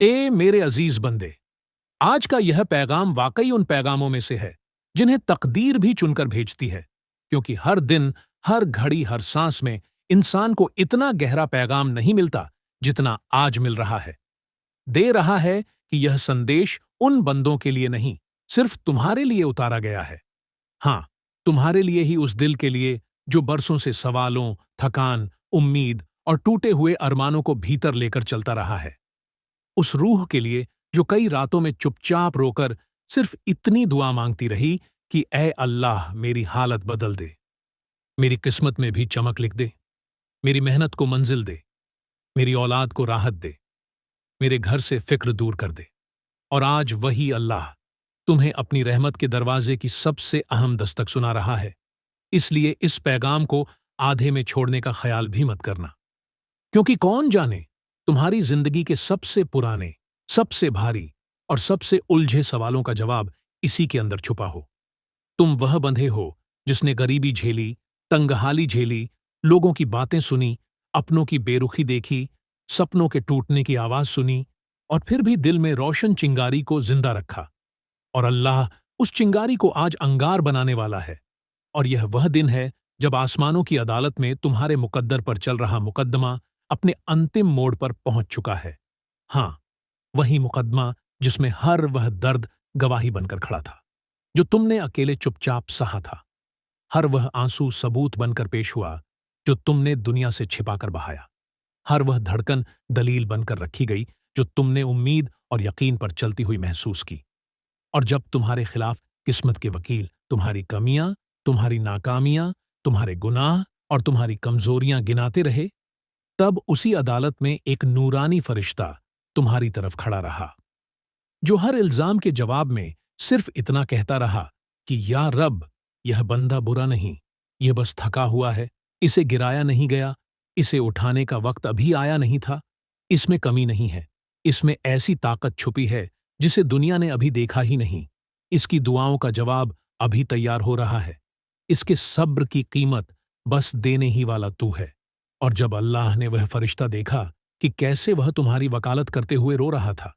ए मेरे अजीज बंदे, आज का यह पैगाम वाकई उन पैगामों में से है जिन्हें तकदीर भी चुनकर भेजती है, क्योंकि हर दिन, हर घड़ी, हर सांस में इंसान को इतना गहरा पैगाम नहीं मिलता जितना आज मिल रहा है। दे रहा है कि यह संदेश उन बंदों के लिए नहीं, सिर्फ तुम्हारे लिए उतारा गया है। हाँ, तुम्हारे लिए ही, उस दिल के लिए जो बरसों से सवालों, थकान, उम्मीद और टूटे हुए अरमानों को भीतर लेकर चलता रहा है। उस रूह के लिए जो कई रातों में चुपचाप रोकर सिर्फ इतनी दुआ मांगती रही कि ऐ अल्लाह, मेरी हालत बदल दे, मेरी किस्मत में भी चमक लिख दे, मेरी मेहनत को मंजिल दे, मेरी औलाद को राहत दे, मेरे घर से फिक्र दूर कर दे। और आज वही अल्लाह तुम्हें अपनी रहमत के दरवाजे की सबसे अहम दस्तक सुना रहा है। इसलिए इस पैगाम को आधे में छोड़ने का ख्याल भी मत करना, क्योंकि कौन जाने तुम्हारी जिंदगी के सबसे पुराने, सबसे भारी और सबसे उलझे सवालों का जवाब इसी के अंदर छुपा हो। तुम वह बंधे हो जिसने गरीबी झेली, तंगहाली झेली, लोगों की बातें सुनी, अपनों की बेरुखी देखी, सपनों के टूटने की आवाज सुनी, और फिर भी दिल में रोशन चिंगारी को जिंदा रखा। और अल्लाह उस चिंगारी को आज अंगार बनाने वाला है। और यह वह दिन है जब आसमानों की अदालत में तुम्हारे मुकद्दर पर चल रहा मुकद्दमा अपने अंतिम मोड़ पर पहुंच चुका है। हाँ, वही मुकद्दमा जिसमें हर वह दर्द गवाही बनकर खड़ा था जो तुमने अकेले चुपचाप सहा था। हर वह आंसू सबूत बनकर पेश हुआ जो तुमने दुनिया से छिपाकर बहाया। हर वह धड़कन दलील बनकर रखी गई जो तुमने उम्मीद और यकीन पर चलती हुई महसूस की। और जब तुम्हारे खिलाफ किस्मत के वकील तुम्हारी कमियां, तुम्हारी नाकामियां, तुम्हारे गुनाह और तुम्हारी कमजोरियां गिनाते रहे, तब उसी अदालत में एक नूरानी फरिश्ता तुम्हारी तरफ खड़ा रहा, जो हर इल्जाम के जवाब में सिर्फ इतना कहता रहा कि या रब, यह बंदा बुरा नहीं, यह बस थका हुआ है, इसे गिराया नहीं गया, इसे उठाने का वक्त अभी आया नहीं था, इसमें कमी नहीं है, इसमें ऐसी ताकत छुपी है जिसे दुनिया ने अभी देखा ही नहीं, इसकी दुआओं का जवाब अभी तैयार हो रहा है, इसके सब्र की कीमत बस देने ही वाला तू है। और जब अल्लाह ने वह फरिश्ता देखा कि कैसे वह तुम्हारी वकालत करते हुए रो रहा था,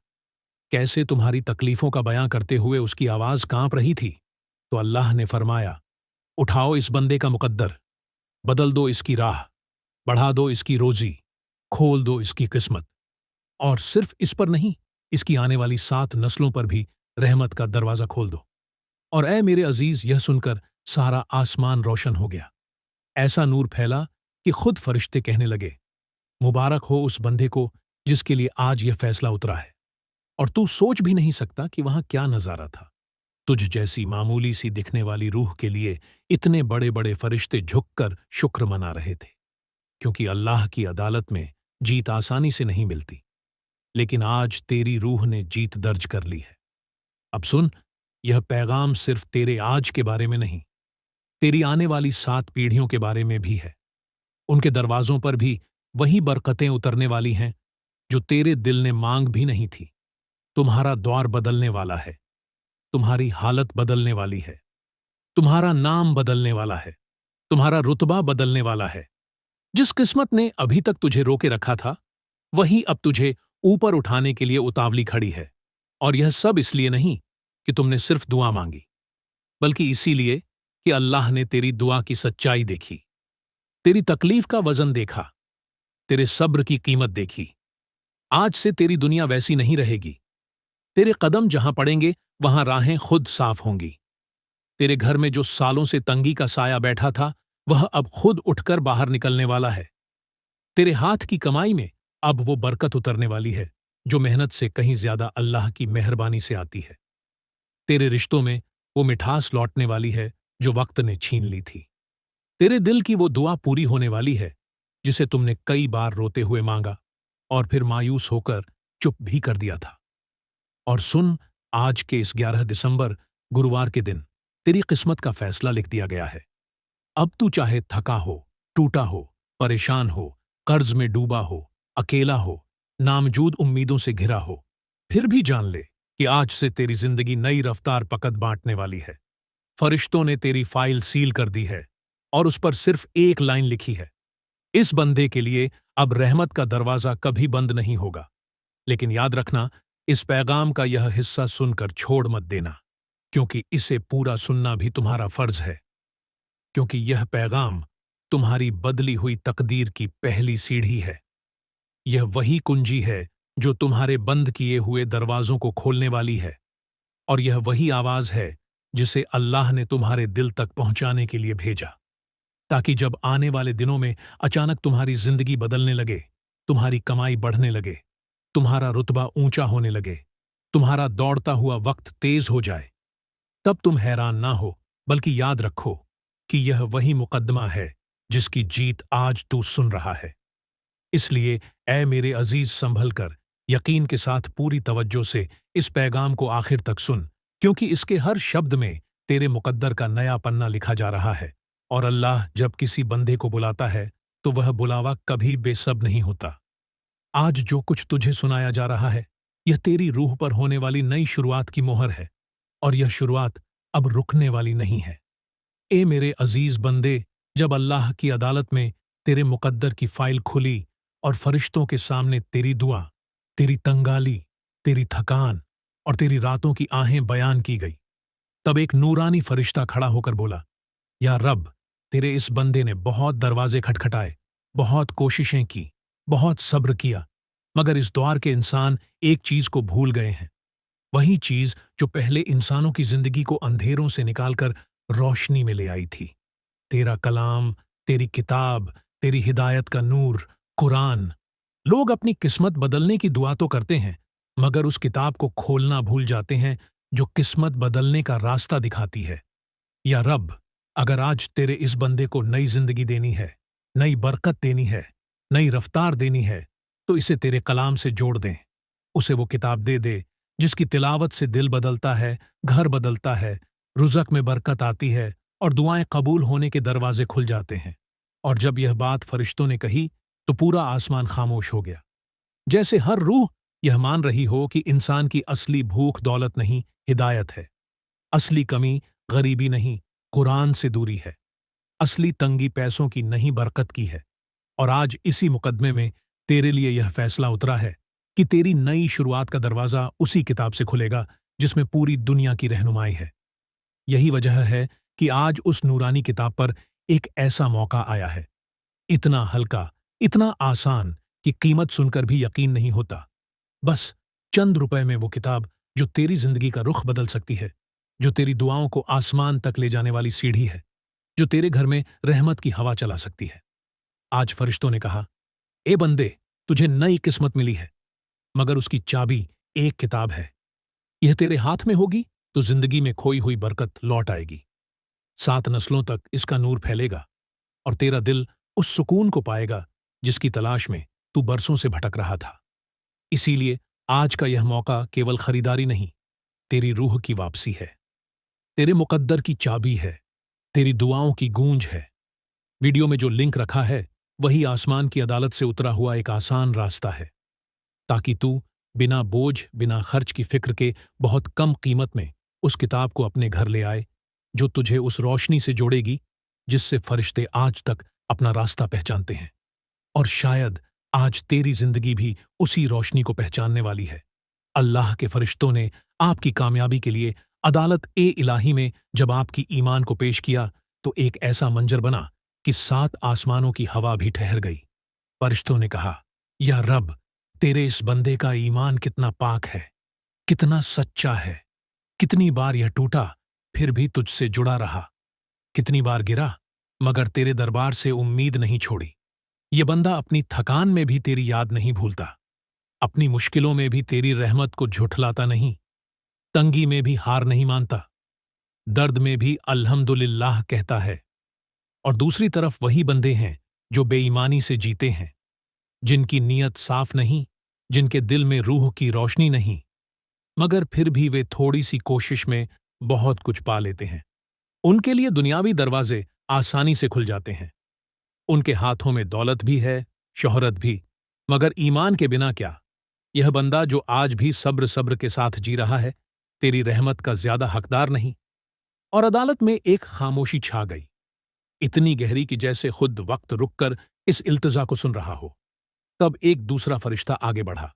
कैसे तुम्हारी तकलीफों का बयां करते हुए उसकी आवाज कांप रही थी, तो अल्लाह ने फरमाया, उठाओ इस बंदे का मुकद्दर, बदल दो इसकी राह, बढ़ा दो इसकी रोजी, खोल दो इसकी किस्मत। और सिर्फ इस पर नहीं, इसकी आने वाली 7 नस्लों पर भी रहमत का दरवाजा खोल दो। और ऐ मेरे अजीज, यह सुनकर सारा आसमान रोशन हो गया। ऐसा नूर फैला कि खुद फरिश्ते कहने लगे, मुबारक हो उस बंदे को जिसके लिए आज यह फैसला उतरा है। और तू सोच भी नहीं सकता कि वहां क्या नजारा था। तुझ जैसी मामूली सी दिखने वाली रूह के लिए इतने बड़े बड़े फरिश्ते झुककर शुक्र मना रहे थे, क्योंकि अल्लाह की अदालत में जीत आसानी से नहीं मिलती। लेकिन आज तेरी रूह ने जीत दर्ज कर ली है। अब सुन, यह पैगाम सिर्फ तेरे आज के बारे में नहीं, तेरी आने वाली 7 पीढ़ियों के बारे में भी है। उनके दरवाजों पर भी वही बरकतें उतरने वाली हैं जो तेरे दिल ने मांग भी नहीं थी। तुम्हारा द्वार बदलने वाला है, तुम्हारी हालत बदलने वाली है, तुम्हारा नाम बदलने वाला है, तुम्हारा रुतबा बदलने वाला है। जिस किस्मत ने अभी तक तुझे रोके रखा था, वही अब तुझे ऊपर उठाने के लिए उतावली खड़ी है। और यह सब इसलिए नहीं कि तुमने सिर्फ दुआ मांगी, बल्कि इसीलिए कि अल्लाह ने तेरी दुआ की सच्चाई देखी, तेरी तकलीफ का वजन देखा, तेरे सब्र की कीमत देखी। आज से तेरी दुनिया वैसी नहीं रहेगी। तेरे कदम जहां पड़ेंगे वहां राहें खुद साफ होंगी। तेरे घर में जो सालों से तंगी का साया बैठा था, वह अब खुद उठकर बाहर निकलने वाला है। तेरे हाथ की कमाई में अब वो बरकत उतरने वाली है जो मेहनत से कहीं ज्यादा अल्लाह की मेहरबानी से आती है। तेरे रिश्तों में वो मिठास लौटने वाली है जो वक्त ने छीन ली थी। तेरे दिल की वो दुआ पूरी होने वाली है जिसे तुमने कई बार रोते हुए मांगा और फिर मायूस होकर चुप भी कर दिया था। और सुन, आज के इस 11 दिसंबर गुरुवार के दिन तेरी किस्मत का फैसला लिख दिया गया है। अब तू चाहे थका हो, टूटा हो, परेशान हो, कर्ज में डूबा हो, अकेला हो, नामजूद उम्मीदों से घिरा हो, फिर भी जान ले कि आज से तेरी जिंदगी नई रफ्तार पकड़ बांटने वाली है। फरिश्तों ने तेरी फाइल सील कर दी है और उस पर सिर्फ एक लाइन लिखी है, इस बंदे के लिए अब रहमत का दरवाजा कभी बंद नहीं होगा। लेकिन याद रखना, इस पैगाम का यह हिस्सा सुनकर छोड़ मत देना, क्योंकि इसे पूरा सुनना भी तुम्हारा फर्ज है, क्योंकि यह पैगाम तुम्हारी बदली हुई तकदीर की पहली सीढ़ी है। यह वही कुंजी है जो तुम्हारे बंद किए हुए दरवाजों को खोलने वाली है, और यह वही आवाज है जिसे अल्लाह ने तुम्हारे दिल तक पहुंचाने के लिए भेजा, ताकि जब आने वाले दिनों में अचानक तुम्हारी जिंदगी बदलने लगे, तुम्हारी कमाई बढ़ने लगे, तुम्हारा रुतबा ऊंचा होने लगे, तुम्हारा दौड़ता हुआ वक्त तेज हो जाए, तब तुम हैरान ना हो, बल्कि याद रखो कि यह वही मुकद्दमा है जिसकी जीत आज तू सुन रहा है। इसलिए ऐ मेरे अजीज, संभल कर यकीन के साथ पूरी तवज्जो से इस पैगाम को आखिर तक सुन, क्योंकि इसके हर शब्द में तेरे मुकद्दर का नया पन्ना लिखा जा रहा है। और अल्लाह जब किसी बंदे को बुलाता है तो वह बुलावा कभी बेसब्र नहीं होता। आज जो कुछ तुझे सुनाया जा रहा है, यह तेरी रूह पर होने वाली नई शुरुआत की मोहर है, और यह शुरुआत अब रुकने वाली नहीं है। ए मेरे अजीज बंदे, जब अल्लाह की अदालत में तेरे मुकद्दर की फाइल खुली और फरिश्तों के सामने तेरी दुआ, तेरी तंगाली, तेरी थकान और तेरी रातों की आहें बयान की गई, तब एक नूरानी फरिश्ता खड़ा होकर बोला, या रब, तेरे इस बंदे ने बहुत दरवाजे खटखटाए, बहुत कोशिशें की, बहुत सब्र किया, मगर इस द्वार के इंसान एक चीज को भूल गए हैं, वही चीज जो पहले इंसानों की जिंदगी को अंधेरों से निकालकर रोशनी में ले आई थी। तेरा कलाम, तेरी किताब, तेरी हिदायत का नूर, कुरान। लोग अपनी किस्मत बदलने की दुआ तो करते हैं, मगर उस किताब को खोलना भूल जाते हैं जो किस्मत बदलने का रास्ता दिखाती है। या रब, अगर आज तेरे इस बंदे को नई जिंदगी देनी है, नई बरकत देनी है, नई रफ्तार देनी है, तो इसे तेरे कलाम से जोड़ दें। उसे वो किताब दे दे जिसकी तिलावत से दिल बदलता है, घर बदलता है, रुज़क में बरकत आती है और दुआएं कबूल होने के दरवाजे खुल जाते हैं। और जब यह बात फरिश्तों ने कही तो पूरा आसमान खामोश हो गया, जैसे हर रूह यह मान रही हो कि इंसान की असली भूख दौलत नहीं, हिदायत है। असली कमी गरीबी नहीं, कुरान से दूरी है। असली तंगी पैसों की नहीं, बरकत की है। और आज इसी मुकदमे में तेरे लिए यह फैसला उतरा है कि तेरी नई शुरुआत का दरवाजा उसी किताब से खुलेगा जिसमें पूरी दुनिया की रहनुमाई है। यही वजह है कि आज उस नूरानी किताब पर एक ऐसा मौका आया है, इतना हल्का, इतना आसान कि कीमत सुनकर भी यकीन नहीं होता। बस चंद रुपए में वो किताब जो तेरी जिंदगी का रुख बदल सकती है, जो तेरी दुआओं को आसमान तक ले जाने वाली सीढ़ी है, जो तेरे घर में रहमत की हवा चला सकती है। आज फरिश्तों ने कहा, ए बंदे, तुझे नई किस्मत मिली है, मगर उसकी चाबी एक किताब है। यह तेरे हाथ में होगी तो जिंदगी में खोई हुई बरकत लौट आएगी। 7 नस्लों तक इसका नूर फैलेगा और तेरा दिल उस सुकून को पाएगा जिसकी तलाश में तू बरसों से भटक रहा था। इसीलिए आज का यह मौका केवल खरीदारी नहीं, तेरी रूह की वापसी है, तेरे मुकद्दर की चाबी है, तेरी दुआओं की गूंज है। वीडियो में जो लिंक रखा है वही आसमान की अदालत से उतरा हुआ एक आसान रास्ता है, ताकि तू बिना बोझ, बिना खर्च की फिक्र के बहुत कम कीमत में उस किताब को अपने घर ले आए, जो तुझे उस रोशनी से जोड़ेगी जिससे फरिश्ते आज तक अपना रास्ता पहचानते हैं। और शायद आज तेरी जिंदगी भी उसी रोशनी को पहचानने वाली है। अल्लाह के फरिश्तों ने आपकी कामयाबी के लिए अदालत ए इलाही में जब आपकी ईमान को पेश किया तो एक ऐसा मंजर बना कि 7 आसमानों की हवा भी ठहर गई। फरिश्तों ने कहा, या रब, तेरे इस बंदे का ईमान कितना पाक है, कितना सच्चा है। कितनी बार यह टूटा फिर भी तुझसे जुड़ा रहा, कितनी बार गिरा मगर तेरे दरबार से उम्मीद नहीं छोड़ी। ये बंदा अपनी थकान में भी तेरी याद नहीं भूलता, अपनी मुश्किलों में भी तेरी रहमत को झुठलाता नहीं, तंगी में भी हार नहीं मानता, दर्द में भी अल्हम्दुलिल्लाह कहता है। और दूसरी तरफ वही बंदे हैं जो बेईमानी से जीते हैं, जिनकी नीयत साफ नहीं, जिनके दिल में रूह की रोशनी नहीं, मगर फिर भी वे थोड़ी सी कोशिश में बहुत कुछ पा लेते हैं। उनके लिए दुनियावी दरवाजे आसानी से खुल जाते हैं। उनके हाथों में दौलत भी है, शोहरत भी, मगर ईमान के बिना क्या। यह बंदा जो आज भी सब्र सब्र के साथ जी रहा है, तेरी रहमत का ज्यादा हकदार नहीं। और अदालत में एक खामोशी छा गई, इतनी गहरी कि जैसे खुद वक्त रुककर इस इल्तिजा को सुन रहा हो। तब एक दूसरा फरिश्ता आगे बढ़ा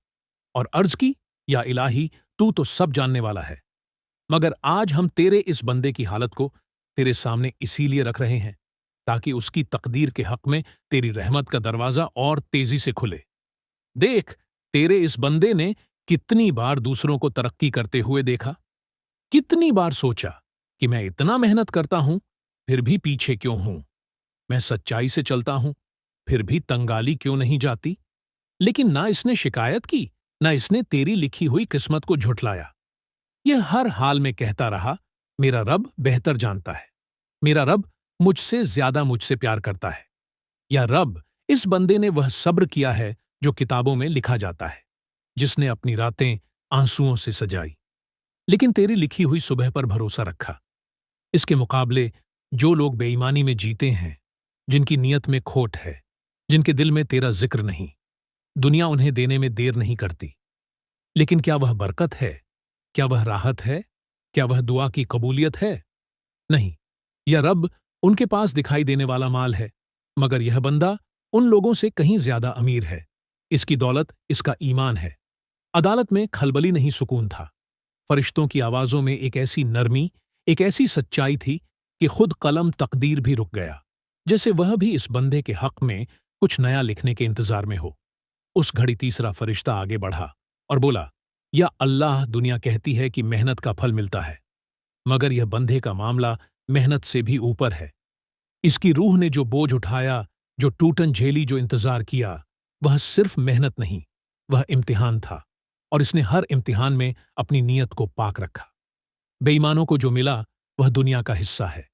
और अर्ज की, या इलाही, तू तो सब जानने वाला है। मगर आज हम तेरे इस बंदे की हालत को तेरे सामने इसीलिए रख रहे हैं ताकि उसकी तकदीर के हक में तेरी रहमत का दरवाजा और तेजी से खुले। देख, तेरे इस बंदे ने कितनी बार दूसरों को तरक्की करते हुए देखा, कितनी बार सोचा कि मैं इतना मेहनत करता हूं फिर भी पीछे क्यों हूं, मैं सच्चाई से चलता हूं फिर भी तंगाली क्यों नहीं जाती। लेकिन ना इसने शिकायत की, ना इसने तेरी लिखी हुई किस्मत को झुठलाया। यह हर हाल में कहता रहा, मेरा रब बेहतर जानता है, मेरा रब मुझसे ज्यादा मुझसे प्यार करता है। या रब, इस बंदे ने वह सब्र किया है जो किताबों में लिखा जाता है, जिसने अपनी रातें आंसुओं से सजाई लेकिन तेरी लिखी हुई सुबह पर भरोसा रखा। इसके मुकाबले जो लोग बेईमानी में जीते हैं, जिनकी नीयत में खोट है, जिनके दिल में तेरा जिक्र नहीं, दुनिया उन्हें देने में देर नहीं करती। लेकिन क्या वह बरकत है? क्या वह राहत है? क्या वह दुआ की कबूलियत है? नहीं। यह रब उनके पास दिखाई देने वाला माल है, मगर यह बंदा उन लोगों से कहीं ज्यादा अमीर है। इसकी दौलत इसका ईमान है। अदालत में खलबली नहीं, सुकून था। फरिश्तों की आवाजों में एक ऐसी नरमी, एक ऐसी सच्चाई थी कि खुद कलम तकदीर भी रुक गया, जैसे वह भी इस बंदे के हक में कुछ नया लिखने के इंतजार में हो। उस घड़ी तीसरा फरिश्ता आगे बढ़ा और बोला, या अल्लाह, दुनिया कहती है कि मेहनत का फल मिलता है, मगर यह बंधे का मामला मेहनत से भी ऊपर है। इसकी रूह ने जो बोझ उठाया, जो टूटन झेली, जो इंतजार किया, वह सिर्फ मेहनत नहीं, वह इम्तिहान था, और इसने हर इम्तिहान में अपनी नीयत को पाक रखा। बेईमानों को जो मिला वह दुनिया का हिस्सा है,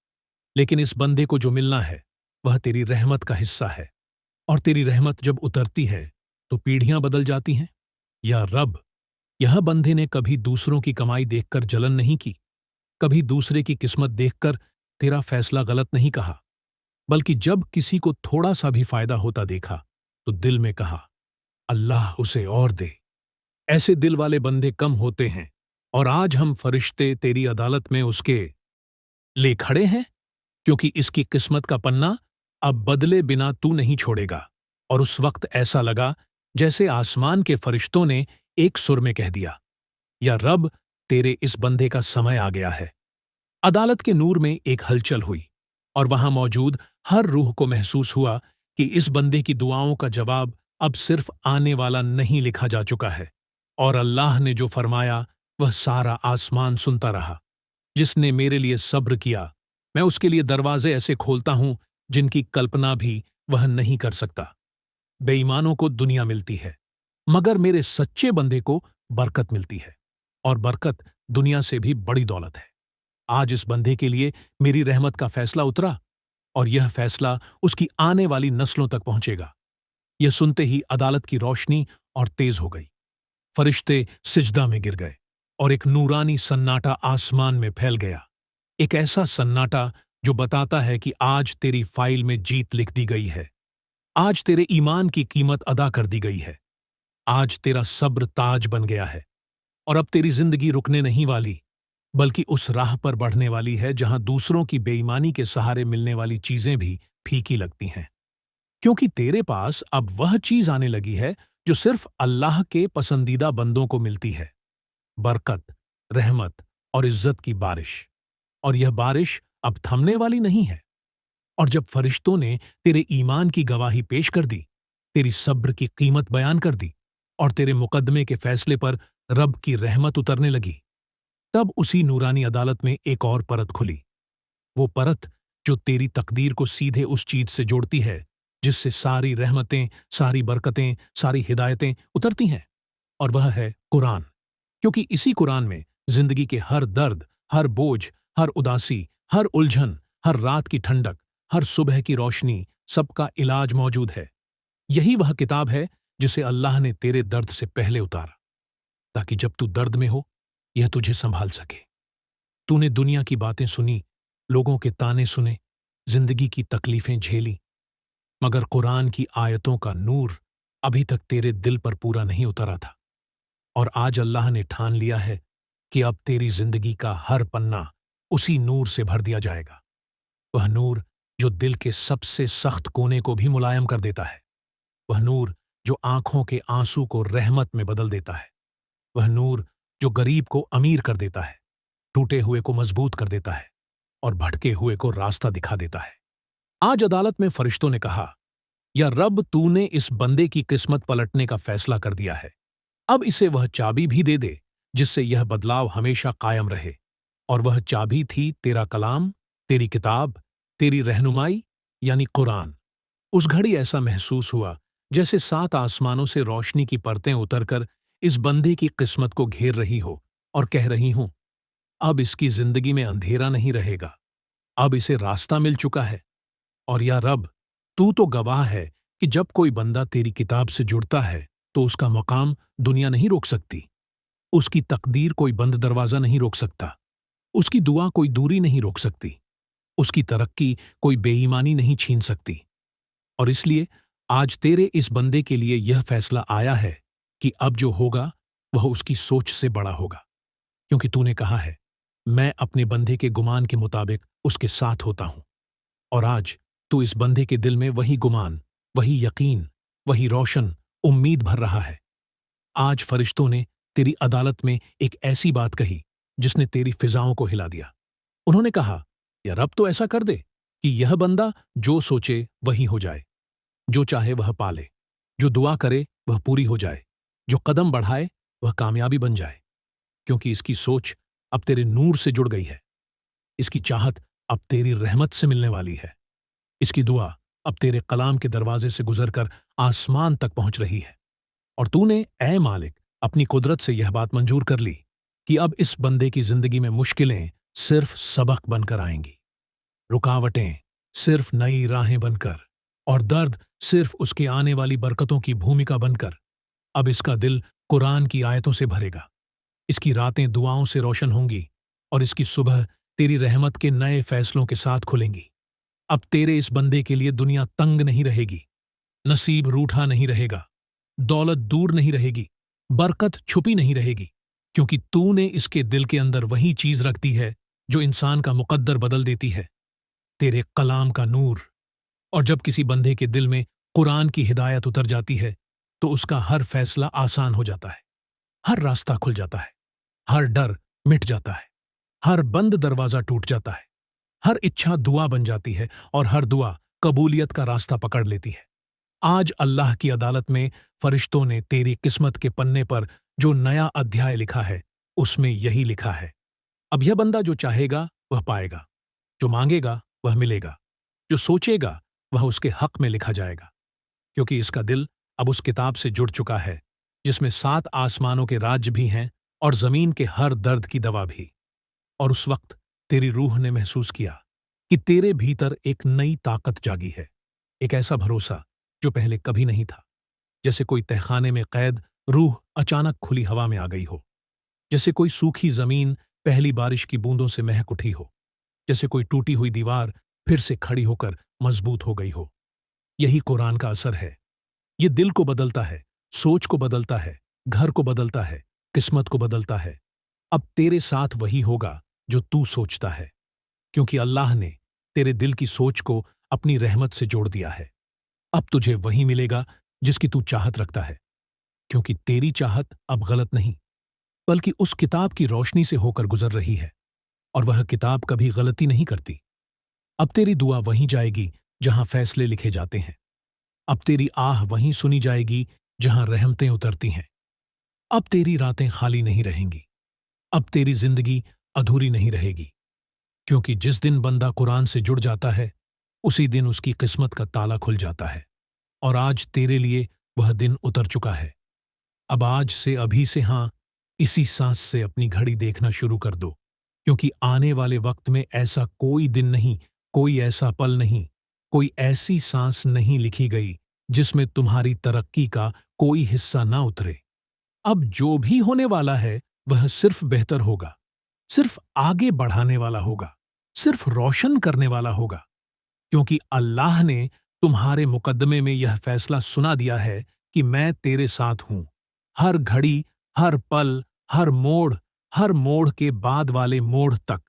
लेकिन इस बंदे को जो मिलना है वह तेरी रहमत का हिस्सा है। और तेरी रहमत जब उतरती है तो पीढ़ियां बदल जाती हैं। या रब, यह बंदे ने कभी दूसरों की कमाई देखकर जलन नहीं की, कभी दूसरे की किस्मत देखकर तेरा फैसला गलत नहीं कहा, बल्कि जब किसी को थोड़ा सा भी फायदा होता देखा तो दिल में कहा, अल्लाह उसे और दे। ऐसे दिल वाले बंदे कम होते हैं, और आज हम फरिश्ते तेरी अदालत में उसके ले खड़े हैं, क्योंकि इसकी किस्मत का पन्ना अब बदले बिना तू नहीं छोड़ेगा। और उस वक्त ऐसा लगा जैसे आसमान के फरिश्तों ने एक सुर में कह दिया, या रब, तेरे इस बंदे का समय आ गया है। अदालत के नूर में एक हलचल हुई, और वहां मौजूद हर रूह को महसूस हुआ कि इस बंदे की दुआओं का जवाब अब सिर्फ आने वाला नहीं लिखा जा चुका है, और अल्लाह ने जो फरमाया वह सारा आसमान सुनता रहा। जिसने मेरे लिए सब्र किया, मैं उसके लिए दरवाजे ऐसे खोलता हूं जिनकी कल्पना भी वह नहीं कर सकता। बेईमानों को दुनिया मिलती है, मगर मेरे सच्चे बंदे को बरकत मिलती है, और बरकत दुनिया से भी बड़ी दौलत है। आज इस बंदे के लिए मेरी रहमत का फैसला उतरा, और यह फैसला उसकी आने वाली नस्लों तक पहुंचेगा। यह सुनते ही अदालत की रोशनी और तेज हो गई। फरिश्ते सिजदा में गिर गए, और एक नूरानी सन्नाटा आसमान में फैल गया। एक ऐसा सन्नाटा जो बताता है कि आज तेरी फाइल में जीत लिख दी गई है, आज तेरे ईमान की कीमत अदा कर दी गई है, आज तेरा सब्र ताज बन गया है, और अब तेरी जिंदगी रुकने नहीं वाली, बल्कि उस राह पर बढ़ने वाली है जहां दूसरों की बेईमानी के सहारे मिलने वाली चीजें भी फीकी लगती हैं, क्योंकि तेरे पास अब वह चीज आने लगी है जो सिर्फ अल्लाह के पसंदीदा बंदों को मिलती है, बरकत, रहमत और इज्जत की बारिश। और यह बारिश अब थमने वाली नहीं है। और जब फरिश्तों ने तेरे ईमान की गवाही पेश कर दी, तेरी सब्र की कीमत बयान कर दी, और तेरे मुकदमे के फैसले पर रब की रहमत उतरने लगी, तब उसी नूरानी अदालत में एक और परत खुली। वो परत जो तेरी तकदीर को सीधे उस चीज से जोड़ती है जिससे सारी रहमतें, सारी बरकतें, सारी हिदायतें उतरती हैं, और वह है कुरान। क्योंकि इसी कुरान में जिंदगी के हर दर्द, हर बोझ, हर उदासी, हर उलझन, हर रात की ठंडक, हर सुबह की रोशनी, सबका इलाज मौजूद है। यही वह किताब है जिसे अल्लाह ने तेरे दर्द से पहले उतारा, ताकि जब तू दर्द में हो यह तुझे संभाल सके। तूने दुनिया की बातें सुनी, लोगों के ताने सुने, जिंदगी की तकलीफें झेली, मगर कुरान की आयतों का नूर अभी तक तेरे दिल पर पूरा नहीं उतरा था। और आज अल्लाह ने ठान लिया है कि अब तेरी जिंदगी का हर पन्ना उसी नूर से भर दिया जाएगा। वह नूर जो दिल के सबसे सख्त कोने को भी मुलायम कर देता है, वह नूर जो आंखों के आंसू को रहमत में बदल देता है, वह नूर जो गरीब को अमीर कर देता है, टूटे हुए को मजबूत कर देता है और भटके हुए को रास्ता दिखा देता है। आज अदालत में फरिश्तों ने कहा, या रब, तूने इस बंदे की किस्मत पलटने का फैसला कर दिया है। अब इसे वह चाबी भी दे दे जिससे यह बदलाव हमेशा कायम रहे। और वह चाबी थी तेरा कलाम, तेरी किताब, तेरी रहनुमाई यानी कुरान। उस घड़ी ऐसा महसूस हुआ जैसे 7 आसमानों से रोशनी की परतें उतरकर इस बंदे की किस्मत को घेर रही हो और कह रही हूं, अब इसकी जिंदगी में अंधेरा नहीं रहेगा, अब इसे रास्ता मिल चुका है। और या रब, तू तो गवाह है कि जब कोई बंदा तेरी किताब से जुड़ता है तो उसका मकाम दुनिया नहीं रोक सकती, उसकी तकदीर कोई बंद दरवाजा नहीं रोक सकता, उसकी दुआ कोई दूरी नहीं रोक सकती, उसकी तरक्की कोई बेईमानी नहीं छीन सकती। और इसलिए आज तेरे इस बंदे के लिए यह फैसला आया है कि अब जो होगा वह उसकी सोच से बड़ा होगा, क्योंकि तूने कहा है, मैं अपने बंदे के गुमान के मुताबिक उसके साथ होता हूं। और आज तू इस बंदे के दिल में वही गुमान, वही यकीन, वही रोशन उम्मीद भर रहा है। आज फरिश्तों ने तेरी अदालत में एक ऐसी बात कही जिसने तेरी फिजाओं को हिला दिया। उन्होंने कहा, या रब, तो ऐसा कर दे कि यह बंदा जो सोचे वही हो जाए, जो चाहे वह पाले, जो दुआ करे वह पूरी हो जाए, जो कदम बढ़ाए वह कामयाबी बन जाए, क्योंकि इसकी सोच अब तेरे नूर से जुड़ गई है, इसकी चाहत अब तेरी रहमत से मिलने वाली है, इसकी दुआ अब तेरे कलाम के दरवाजे से गुजरकर आसमान तक पहुंच रही है। और तूने, ऐ मालिक, अपनी कुदरत से यह बात मंजूर कर ली कि अब इस बंदे की जिंदगी में मुश्किलें सिर्फ सबक बनकर आएंगी, रुकावटें सिर्फ नई राहें बनकर, और दर्द सिर्फ उसके आने वाली बरकतों की भूमिका बनकर। अब इसका दिल कुरान की आयतों से भरेगा, इसकी रातें दुआओं से रोशन होंगी और इसकी सुबह तेरी रहमत के नए फैसलों के साथ खुलेंगी। अब तेरे इस बंदे के लिए दुनिया तंग नहीं रहेगी, नसीब रूठा नहीं रहेगा, दौलत दूर नहीं रहेगी, बरकत छुपी नहीं रहेगी, क्योंकि तूने इसके दिल के अंदर वही चीज रख दी है जो इंसान का मुकद्दर बदल देती है, तेरे कलाम का नूर। और जब किसी बंदे के दिल में कुरान की हिदायत उतर जाती है तो उसका हर फैसला आसान हो जाता है, हर रास्ता खुल जाता है, हर डर मिट जाता है, हर बंद दरवाजा टूट जाता है, हर इच्छा दुआ बन जाती है और हर दुआ कबूलियत का रास्ता पकड़ लेती है। आज अल्लाह की अदालत में फरिश्तों ने तेरी किस्मत के पन्ने पर जो नया अध्याय लिखा है उसमें यही लिखा है, अब यह बंदा जो चाहेगा वह पाएगा, जो मांगेगा वह मिलेगा, जो सोचेगा वह उसके हक में लिखा जाएगा, क्योंकि इसका दिल अब उस किताब से जुड़ चुका है जिसमें 7 आसमानों के राज्य भी हैं और जमीन के हर दर्द की दवा भी। और उस वक्त तेरी रूह ने महसूस किया कि तेरे भीतर एक नई ताकत जागी है, एक ऐसा भरोसा जो पहले कभी नहीं था, जैसे कोई तहखाने में कैद रूह अचानक खुली हवा में आ गई हो, जैसे कोई सूखी जमीन पहली बारिश की बूंदों से महक उठी हो, जैसे कोई टूटी हुई दीवार फिर से खड़ी होकर मजबूत हो गई हो। यही कुरान का असर है, ये दिल को बदलता है, सोच को बदलता है, घर को बदलता है, किस्मत को बदलता है। अब तेरे साथ वही होगा जो तू सोचता है, क्योंकि अल्लाह ने तेरे दिल की सोच को अपनी रहमत से जोड़ दिया है। अब तुझे वही मिलेगा जिसकी तू चाहत रखता है, क्योंकि तेरी चाहत अब गलत नहीं, बल्कि उस किताब की रोशनी से होकर गुजर रही है, और वह किताब कभी गलती नहीं करती। अब तेरी दुआ वहीं जाएगी जहां फैसले लिखे जाते हैं, अब तेरी आह वहीं सुनी जाएगी जहां रहमतें उतरती हैं। अब तेरी रातें खाली नहीं रहेंगी, अब तेरी जिंदगी अधूरी नहीं रहेगी, क्योंकि जिस दिन बंदा कुरान से जुड़ जाता है उसी दिन उसकी किस्मत का ताला खुल जाता है। और आज तेरे लिए वह दिन उतर चुका है। अब आज से, अभी से, हाँ, इसी सांस से अपनी घड़ी देखना शुरू कर दो, क्योंकि आने वाले वक्त में ऐसा कोई दिन नहीं, कोई ऐसा पल नहीं, कोई ऐसी सांस नहीं लिखी गई जिसमें तुम्हारी तरक्की का कोई हिस्सा ना उतरे। अब जो भी होने वाला है वह सिर्फ बेहतर होगा, सिर्फ आगे बढ़ाने वाला होगा, सिर्फ रोशन करने वाला होगा, क्योंकि अल्लाह ने तुम्हारे मुकद्दमे में यह फैसला सुना दिया है कि मैं तेरे साथ हूं, हर घड़ी, हर पल, हर मोड़ के बाद वाले मोड़ तक।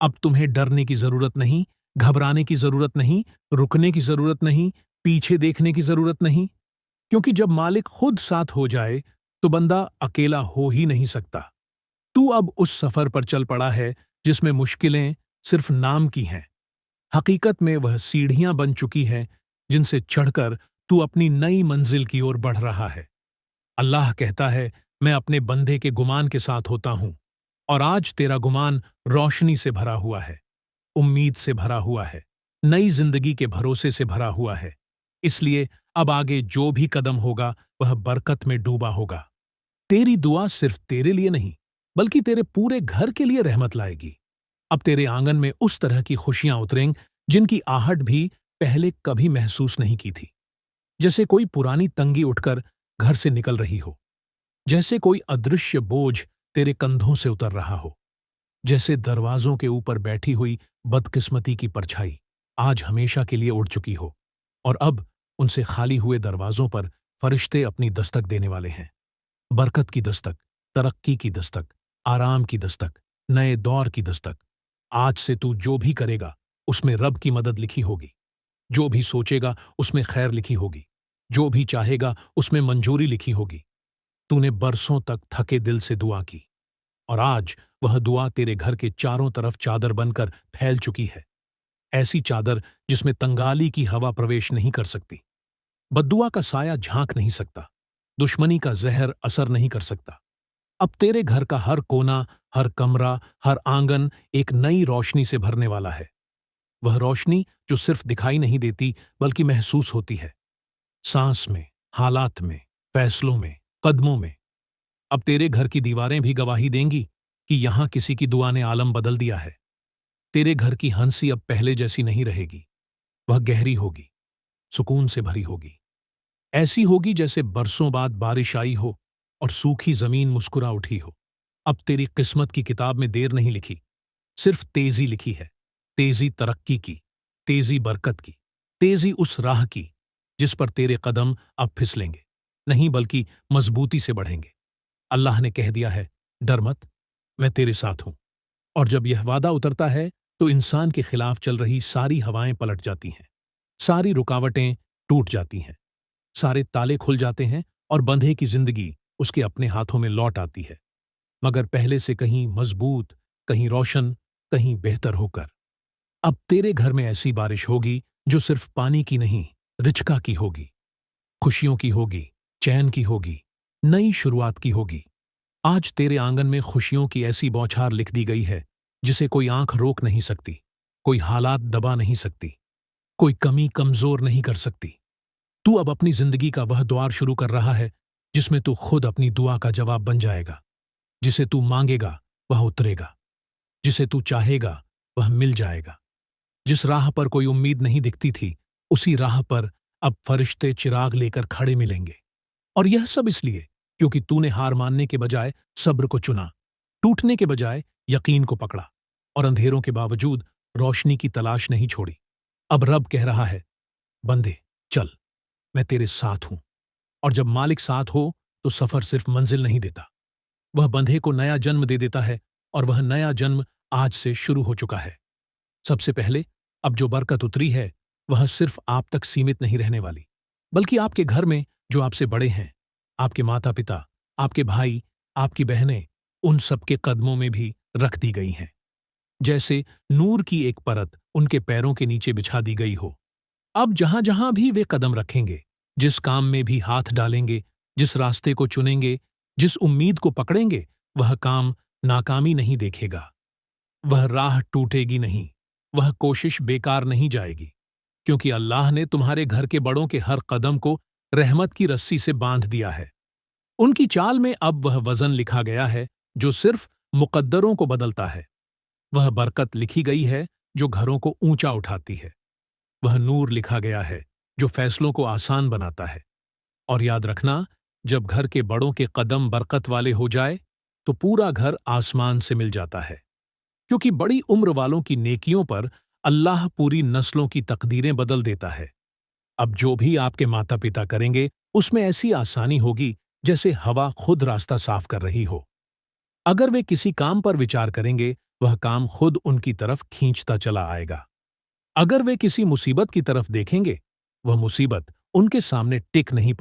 अब तुम्हें डरने की जरूरत नहीं, घबराने की जरूरत नहीं, रुकने की जरूरत नहीं, पीछे देखने की जरूरत नहीं, क्योंकि जब मालिक खुद साथ हो जाए तो बंदा अकेला हो ही नहीं सकता। तू अब उस सफर पर चल पड़ा है जिसमें मुश्किलें सिर्फ नाम की हैं। हकीकत में वह सीढ़ियां बन चुकी हैं जिनसे चढ़कर तू अपनी नई मंजिल की ओर बढ़ रहा है। अल्लाह कहता है, मैं अपने बंदे के गुमान के साथ होता हूं, और आज तेरा गुमान रोशनी से भरा हुआ है, उम्मीद से भरा हुआ है, नई जिंदगी के भरोसे से भरा हुआ है। इसलिए अब आगे जो भी कदम होगा वह बरकत में डूबा होगा। तेरी दुआ सिर्फ तेरे लिए नहीं, बल्कि तेरे पूरे घर के लिए रहमत लाएगी। अब तेरे आंगन में उस तरह की खुशियां उतरेंगी जिनकी आहट भी पहले कभी महसूस नहीं की थी। जैसे कोई पुरानी तंगी उठकर घर से निकल रही हो, जैसे कोई अदृश्य बोझ तेरे कंधों से उतर रहा हो, जैसे दरवाजों के ऊपर बैठी हुई बदकिस्मती की परछाई आज हमेशा के लिए उड़ चुकी हो, और अब उनसे खाली हुए दरवाजों पर फरिश्ते अपनी दस्तक देने वाले हैं। बरकत की दस्तक, तरक्की की दस्तक, आराम की दस्तक, नए दौर की दस्तक। आज से तू जो भी करेगा उसमें रब की मदद लिखी होगी, जो भी सोचेगा उसमें खैर लिखी होगी, जो भी चाहेगा उसमें मंजूरी लिखी होगी। तूने बरसों तक थके दिल से दुआ की, और आज वह दुआ तेरे घर के चारों तरफ चादर बनकर फैल चुकी है। ऐसी चादर जिसमें तंगाली की हवा प्रवेश नहीं कर सकती, बद्दुआ का साया झांक नहीं सकता, दुश्मनी का जहर असर नहीं कर सकता। अब तेरे घर का हर कोना, हर कमरा, हर आंगन एक नई रोशनी से भरने वाला है। वह रोशनी जो सिर्फ दिखाई नहीं देती बल्कि महसूस होती है, सांस में, हालात में, फैसलों में, कदमों में। अब तेरे घर की दीवारें भी गवाही देंगी कि यहां किसी की दुआ ने आलम बदल दिया है। तेरे घर की हंसी अब पहले जैसी नहीं रहेगी। वह गहरी होगी, सुकून से भरी होगी, ऐसी होगी जैसे बरसों बाद बारिश आई हो और सूखी जमीन मुस्कुरा उठी हो। अब तेरी किस्मत की किताब में देर नहीं लिखी, सिर्फ तेजी लिखी है। तेजी तरक्की की, तेजी बरकत की, तेजी उस राह की जिस पर तेरे कदम अब फिसलेंगे नहीं बल्कि मजबूती से बढ़ेंगे। अल्लाह ने कह दिया है, डर मत, मैं तेरे साथ हूं। और जब यह वादा उतरता है तो इंसान के खिलाफ चल रही सारी हवाएं पलट जाती हैं, सारी रुकावटें टूट जाती हैं, सारे ताले खुल जाते हैं और बंधे की जिंदगी उसके अपने हाथों में लौट आती है, मगर पहले से कहीं मजबूत, कहीं रोशन, कहीं बेहतर होकर। अब तेरे घर में ऐसी बारिश होगी जो सिर्फ पानी की नहीं, रिचका की होगी, खुशियों की होगी, चैन की होगी, नई शुरुआत की होगी। आज तेरे आंगन में खुशियों की ऐसी बौछार लिख दी गई है जिसे कोई आंख रोक नहीं सकती, कोई हालात दबा नहीं सकती, कोई कमी कमजोर नहीं कर सकती। तू अब अपनी जिंदगी का वह द्वार शुरू कर रहा है जिसमें तू खुद अपनी दुआ का जवाब बन जाएगा। जिसे तू मांगेगा वह उतरेगा, जिसे तू चाहेगा वह मिल जाएगा। जिस राह पर कोई उम्मीद नहीं दिखती थी, उसी राह पर अब फरिश्ते चिराग लेकर खड़े मिलेंगे। और यह सब इसलिए क्योंकि तूने हार मानने के बजाय सब्र को चुना, टूटने के बजाय यकीन को पकड़ा, और अंधेरों के बावजूद रोशनी की तलाश नहीं छोड़ी। अब रब कह रहा है, बंदे चल, मैं तेरे साथ हूं। और जब मालिक साथ हो तो सफर सिर्फ मंजिल नहीं देता, वह बंधे को नया जन्म दे देता है, और वह नया जन्म आज से शुरू हो चुका है। सबसे पहले अब जो बरकत उतरी है वह सिर्फ आप तक सीमित नहीं रहने वाली, बल्कि आपके घर में जो आपसे बड़े हैं, आपके माता पिता, आपके भाई, आपकी बहनें, उन सबके कदमों में भी रख दी गई हैं। जैसे नूर की एक परत उनके पैरों के नीचे बिछा दी गई हो। अब जहां जहां भी वे कदम रखेंगे, जिस काम में भी हाथ डालेंगे, जिस रास्ते को चुनेंगे, जिस उम्मीद को पकड़ेंगे, वह काम नाकामी नहीं देखेगा, वह राह टूटेगी नहीं, वह कोशिश बेकार नहीं जाएगी, क्योंकि अल्लाह ने तुम्हारे घर के बड़ों के हर कदम को रहमत की रस्सी से बांध दिया है। उनकी चाल में अब वह वजन लिखा गया है जो सिर्फ मुकद्दरों को बदलता है। वह बरकत लिखी गई है जो घरों को ऊंचा उठाती है। वह नूर लिखा गया है जो फैसलों को आसान बनाता है। और याद रखना, जब घर के बड़ों के कदम बरकत वाले हो जाए तो पूरा घर आसमान से मिल जाता है, क्योंकि बड़ी उम्र वालों की नेकियों पर अल्लाह पूरी नस्लों की तकदीरें बदल देता है। अब जो भी आपके माता पिता करेंगे उसमें ऐसी आसानी होगी जैसे हवा खुद रास्ता साफ कर रही हो। अगर वे किसी काम पर विचार करेंगे, वह काम खुद उनकी तरफ खींचता चला आएगा। अगर वे किसी मुसीबत की तरफ देखेंगे, वह मुसीबत उनके सामने टिक नहीं